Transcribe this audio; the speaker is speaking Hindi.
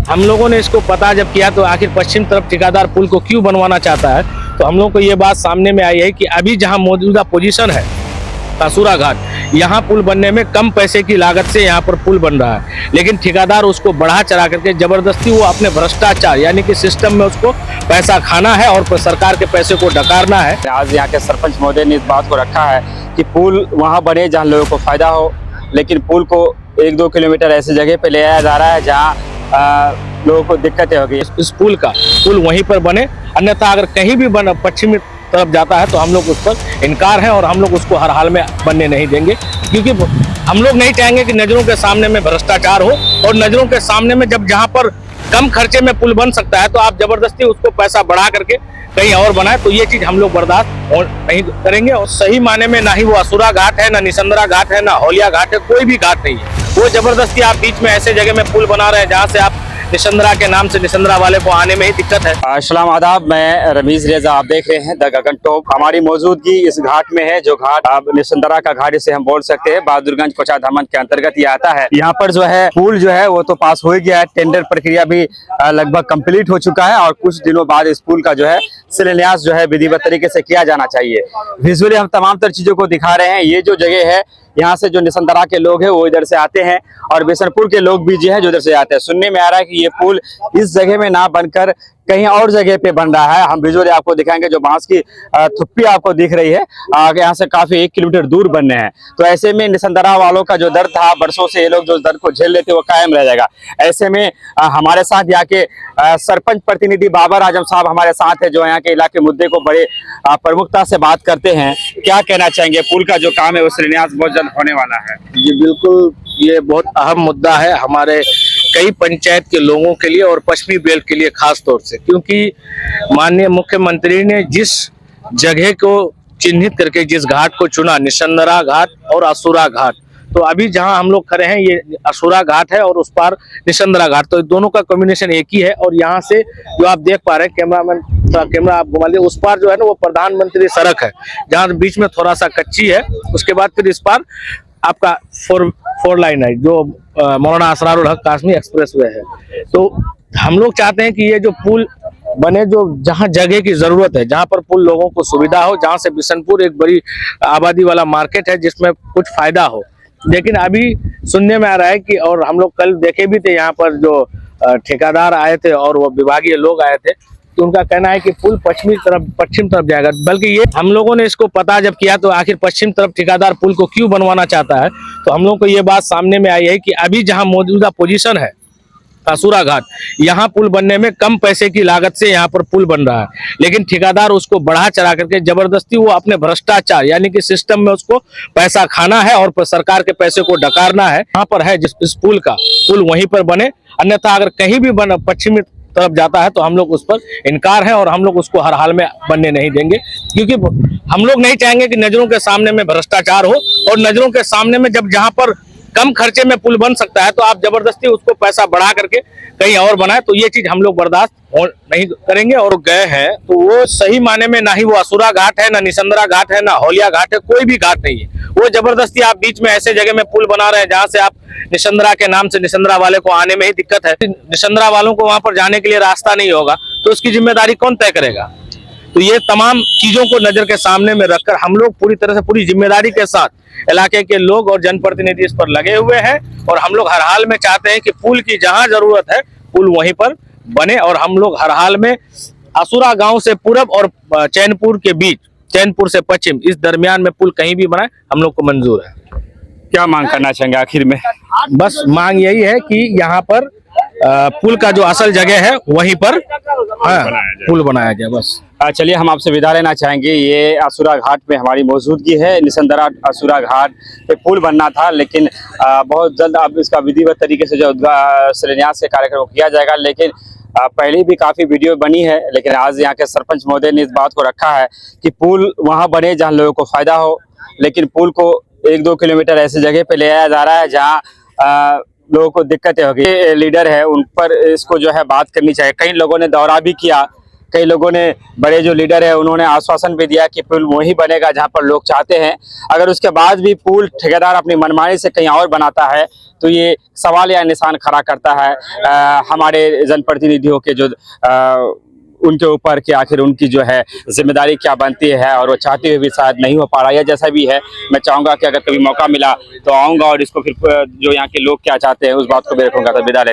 हम लोगों ने इसको पता जब किया तो आखिर पश्चिम तरफ ठेकेदार पुल को क्यों बनवाना चाहता है, तो हम लोग को ये बात सामने में आई है कि अभी जहां मौजूदा पोजीशन है कासूरा घाट, यहाँ पुल बनने में कम पैसे की लागत से यहाँ पर पुल बन रहा है, लेकिन ठेकेदार उसको बढ़ा चढ़ा करके जबरदस्ती वो अपने भ्रष्टाचार यानी कि सिस्टम में उसको पैसा खाना है और सरकार के पैसे को डकारना है। आज यहाँ के सरपंच महोदय ने इस बात को रखा है कि पुल वहाँ बने जहाँ लोगों को फायदा हो, लेकिन पुल को 1-2 किलोमीटर ऐसी जगह पे ले आया जा रहा है जहाँ लोगों को दिक्कतें होगी। इस पुल वहीं पर बने, अन्यथा अगर कहीं भी पश्चिमी तरफ जाता है तो हम लोग उस पर इनकार है और हम लोग उसको हर हाल में बनने नहीं देंगे, क्योंकि हम लोग नहीं चाहेंगे कि नजरों के सामने में भ्रष्टाचार हो और नजरों के सामने में जब जहां पर कम खर्चे में पुल बन सकता है तो आप जबरदस्ती उसको पैसा बढ़ा करके कहीं और बनाए, तो ये चीज हम लोग बर्दाश्त नहीं करेंगे। और सही माने में ना ही वो असुरा घाट है, ना निसंद्रा घाट है, ना हौलिया घाट है, कोई भी घाट नहीं है। वो जबरदस्ती आप बीच में ऐसे जगह में पुल बना रहे हैं जहाँ से आप निसंद्रा के नाम से निसंद्रा वाले को आने में ही दिक्कत है। अस्सलाम आदाब, मैं रमीज रेजा, आप देख रहे हैं द गगन टॉप। हमारी मौजूदगी इस घाट में है, जो घाट आप निसंद्रा का घाट इसे हम बोल सकते हैं, बहादुरगंज कोचा धामन के अंतर्गत ये आता है। यहाँ पर जो है पुल जो है वो तो पास हो ही गया है, टेंडर प्रक्रिया भी लगभग कंप्लीट हो चुका है और कुछ दिनों बाद इस पुल का जो है शिलान्यास जो है विधिवत तरीके से किया जाना चाहिए। विजुअली हम तमाम तर चीजों को दिखा रहे हैं। ये जो जगह है, यहाँ से जो निसंद्रा के लोग हैं वो इधर से आते हैं और बिशनपुर के लोग भी जो है जो इधर से आते हैं। सुनने में आ रहा है कि ये पुल इस जगह में ना बनकर कहीं और जगह पे बन रहा है। हम विजुअली आपको दिखाएंगे, जो बांस की थुप्पी आपको दिख रही है आगे यहाँ से काफी 1 किलोमीटर दूर बनने हैं। तो ऐसे में निसंद्रा वालों का जो दर्द था बरसों से, ये लोग जो दर्द को झेल लेते वो कायम रह जाएगा। ऐसे में हमारे साथ यहाँ के सरपंच प्रतिनिधि बाबर आजम साहब हमारे साथ है, जो यहाँ के इलाके मुद्दे को बड़े प्रमुखता से बात करते हैं। क्या कहना चाहेंगे? पुल का जो काम है वो शिलान्यास बहुत जल्द होने वाला है। जी बिल्कुल, ये बहुत अहम मुद्दा है हमारे कई पंचायत के लोगों के लिए और पश्चिमी बेल्ट के लिए खास तौर से, क्योंकि माननीय मुख्यमंत्री ने जिस जगह को चिन्हित करके जिस घाट को चुना, निसंद्रा घाट और असुरा घाट, तो अभी जहां हम लोग खड़े हैं ये असुरा घाट है और उस पार निसंद्रा घाट, तो दोनों का कॉम्बिनेशन एक ही है। और यहाँ से जो आप देख पा रहे हैं, कैमरामैन कैमरा आप घुमा लीजिए, उस पार जो है ना वो प्रधानमंत्री सड़क है, जहाँ बीच में थोड़ा सा कच्ची है। उसके बाद फिर इस पार आपका फोर लाइन है, जो मौलाना असरारुल हक कासमी एक्सप्रेस वे है। तो हम लोग चाहते हैं कि ये जो पुल बने, जो जहाँ जगह की जरूरत है, जहाँ पर पुल लोगों को सुविधा हो, जहाँ से बिशनपुर एक बड़ी आबादी वाला मार्केट है जिसमें कुछ फायदा हो। लेकिन अभी सुनने में आ रहा है कि, और हम लोग कल देखे भी थे यहाँ पर जो ठेकेदार आए थे और वो विभागीय लोग आए थे, तो उनका कहना है कि पुल पश्चिम तरफ जाएगा। बल्कि ये हम लोगों ने इसको पता जब किया तो आखिर पश्चिम तरफ ठेकेदार पुल को क्यों बनवाना चाहता है, तो हम लोग को ये बात सामने में आई है कि अभी जहां मौजूदा पोजीशन है कासूरा घाट, यहाँ पुल बनने में कम पैसे की लागत से यहाँ पर पुल बन रहा है, लेकिन ठेकेदार उसको बढ़ा चढ़ा करके जबरदस्ती वो अपने भ्रष्टाचार यानी कि सिस्टम में उसको पैसा खाना है और सरकार के पैसे को डकारना है। यहाँ पर है इस पुल वहीं पर बने, अन्यथा अगर कहीं भी पश्चिमी तरफ जाता है तो हम लोग उस पर इनकार है और हम लोग उसको हर हाल में बनने नहीं देंगे, क्योंकि हम लोग नहीं चाहेंगे कि नजरों के सामने में भ्रष्टाचार हो और नजरों के सामने में जब जहां पर कम खर्चे में पुल बन सकता है तो आप जबरदस्ती उसको पैसा बढ़ा करके कहीं और बनाए, तो ये चीज हम लोग बर्दाश्त नहीं करेंगे। और गए हैं तो वो सही माने में ना ही वो असुरा घाट है, ना निसंद्रा घाट है, ना हौलिया घाट है, कोई भी घाट नहीं है। वो जबरदस्ती आप बीच में ऐसे जगह में पुल बना रहे हैं जहाँ से आप निसंद्रा के नाम से निसंद्रा वाले को आने में ही दिक्कत है। निसंद्रा वालों को वहां पर जाने के लिए रास्ता नहीं होगा तो उसकी जिम्मेदारी कौन तय करेगा? तो ये तमाम चीजों को नजर के सामने में रखकर हम लोग पूरी तरह से पूरी जिम्मेदारी के साथ इलाके के लोग और जनप्रतिनिधि इस पर लगे हुए हैं और हम लोग हर हाल में चाहते हैं कि पुल की जहां जरूरत है पुल वहीं पर बने। और हम लोग हर हाल में असुरा गांव से पूरब और चैनपुर के बीच, चैनपुर से पश्चिम, इस दरमियान में पुल कहीं भी बनाए हम लोग को मंजूर है। क्या मांग करना चाहेंगे आखिर में? बस मांग यही है कि यहाँ पर पुल का जो असल जगह है वहीं पर पुल बनाया जाए। बस चलिए, हम आपसे विदा लेना चाहेंगे। ये असुरा घाट में हमारी मौजूदगी है। निसंद्रा असुरा घाट पे पुल बनना था, लेकिन बहुत जल्द अब इसका विधिवत तरीके से जो शिलान्यास के कार्यक्रम किया जाएगा। लेकिन पहले भी काफी वीडियो बनी है, लेकिन आज यहाँ के सरपंच महोदय ने इस बात को रखा है कि पुल वहाँ बने जहाँ लोगों को फायदा हो, लेकिन पुल को 1-2 किलोमीटर ऐसी जगह पे ले आया जा रहा है जहाँ लोगों को दिक्कतें होगी। लीडर है, उन पर इसको जो है बात करनी चाहिए। कई लोगों ने दौरा भी किया, कई लोगों ने, बड़े जो लीडर है उन्होंने आश्वासन भी दिया कि पुल वहीं बनेगा जहां पर लोग चाहते हैं। अगर उसके बाद भी पुल ठेकेदार अपनी मनमानी से कहीं और बनाता है तो ये सवाल या निशान खड़ा करता है हमारे जनप्रतिनिधियों के जो उनके ऊपर कि आखिर उनकी जो है जिम्मेदारी क्या बनती है, और वो चाहते हुए भी शायद नहीं हो पा रहा है। जैसा भी है, मैं चाहूंगा कि अगर कभी मौका मिला तो आऊंगा और इसको फिर जो यहाँ के लोग क्या चाहते हैं उस बात को भी रखूंगा। तो विदा लेते हैं।